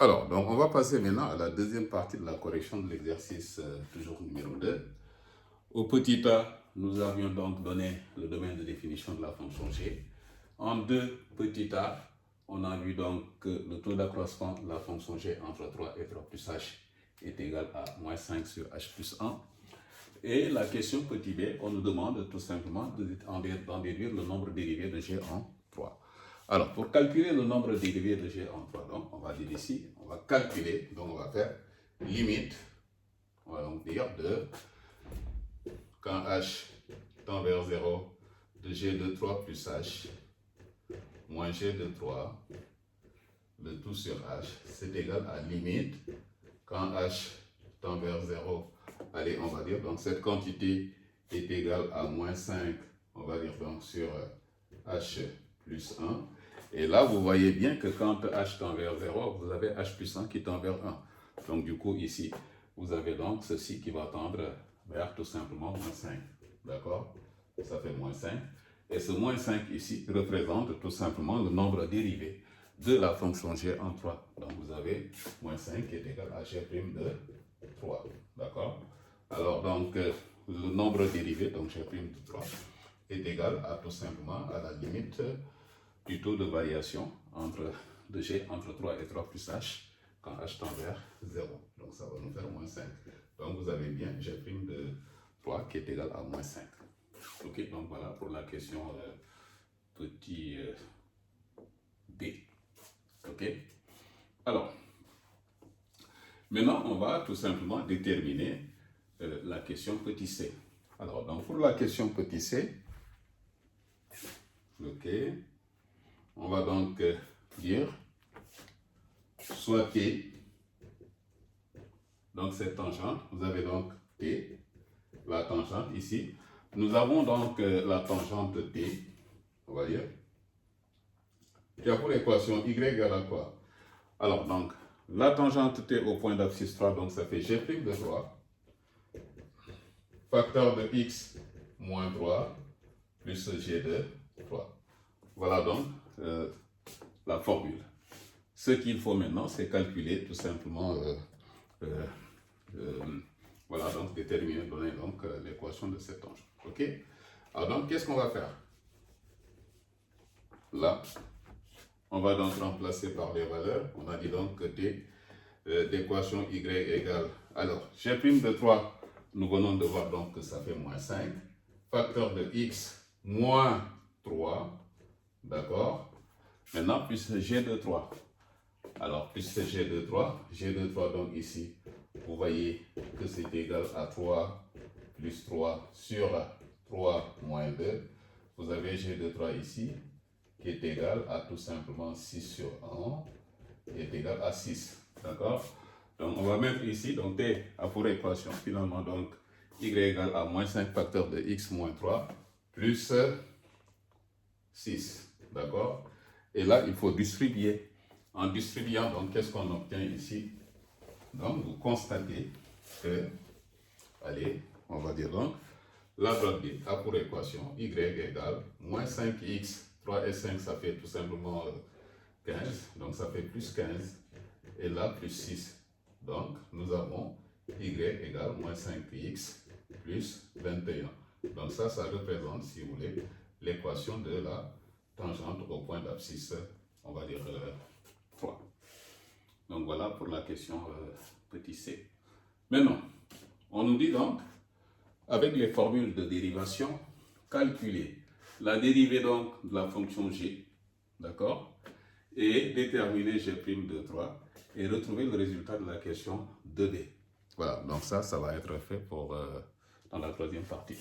Alors, donc on va passer maintenant à la deuxième partie de la correction de l'exercice, toujours numéro 2. Au petit a, nous avions donc donné le domaine de définition de la fonction g. En 2 petit a, on a vu donc que le taux d'accroissement de la fonction g entre 3 et 3 plus h est égal à moins 5 sur h plus 1. Et la question petit b, on nous demande tout simplement d'en déduire le nombre dérivé de g en 3. Alors, pour calculer le nombre dérivé de g en 3, donc on va dire ici, on va calculer, donc on va faire limite, on va donc dire de quand h tend vers 0 de g de 3 plus h moins g de 3, le tout sur h, c'est égal à limite quand h tend vers 0. Allez, on va dire, donc cette quantité est égale à moins 5, on va dire donc sur h plus 1. Et là, vous voyez bien que quand h tend vers 0, vous avez h plus 1 qui tend vers 1. Donc du coup, ici, vous avez donc ceci qui va tendre vers tout simplement moins 5. D'accord? Ça fait moins 5. Et ce moins 5 ici représente tout simplement le nombre dérivé de la fonction g en 3. Donc vous avez moins 5 qui est égal à g' de 3. D'accord? Alors donc le nombre dérivé, donc g' de 3, est égal à tout simplement à la limite du taux de variation de g entre 3 et 3 plus h quand h tend vers 0. Donc ça va nous faire moins 5. Donc vous avez bien g' de 3 qui est égal à moins 5. Ok, donc voilà pour la question petit b. Ok. Alors, maintenant on va tout simplement déterminer la question petit c. Alors, donc pour la question petit c, ok, on va donc dire soit t, donc cette tangente, vous avez donc t, la tangente ici. Nous avons donc la tangente t, on va dire, qui a pour équation y égale à quoi? Alors donc, la tangente t au point d'abscisse 3, donc ça fait g' de 3, facteur de x moins 3, plus g de 3. Voilà donc la formule. Ce qu'il faut maintenant, c'est calculer tout simplement, voilà, donc déterminer, donner donc l'équation de cette tangente. Ok? Alors donc, qu'est-ce qu'on va faire? Là, on va donc remplacer par les valeurs. On a dit donc que t d'équation y égale. Alors, g' de 3, nous venons de voir donc que ça fait moins 5. Facteur de x moins 3. D'accord? Maintenant, plus g de 3. Alors, plus g de 3 donc ici, vous voyez que c'est égal à 3 plus 3 sur 3 moins 2. Vous avez g de 3 ici, qui est égal à tout simplement 6 sur 1, qui est égal à 6. D'accord? Donc, on va mettre ici, donc t a pour équation, finalement, donc y égale à moins 5 facteur de x moins 3, plus 6. D'accord? Et là, il faut distribuer. En distribuant, donc, qu'est-ce qu'on obtient ici? Donc, vous constatez que, allez, on va dire donc, la droite B a pour équation y égale moins 5x, 3 et 5, ça fait tout simplement 15, donc ça fait plus 15, et là, plus 6. Donc, nous avons y égale moins 5x plus 21. Donc ça représente, si vous voulez, l'équation de la tangente au point d'abscisse, on va dire 3. Donc voilà pour la question petit c. Maintenant, on nous dit donc, avec les formules de dérivation, calculer la dérivée donc de la fonction g, d'accord, et déterminer g' de 3 et retrouver le résultat de la question 2b. Voilà, donc ça va être fait pour dans la troisième partie.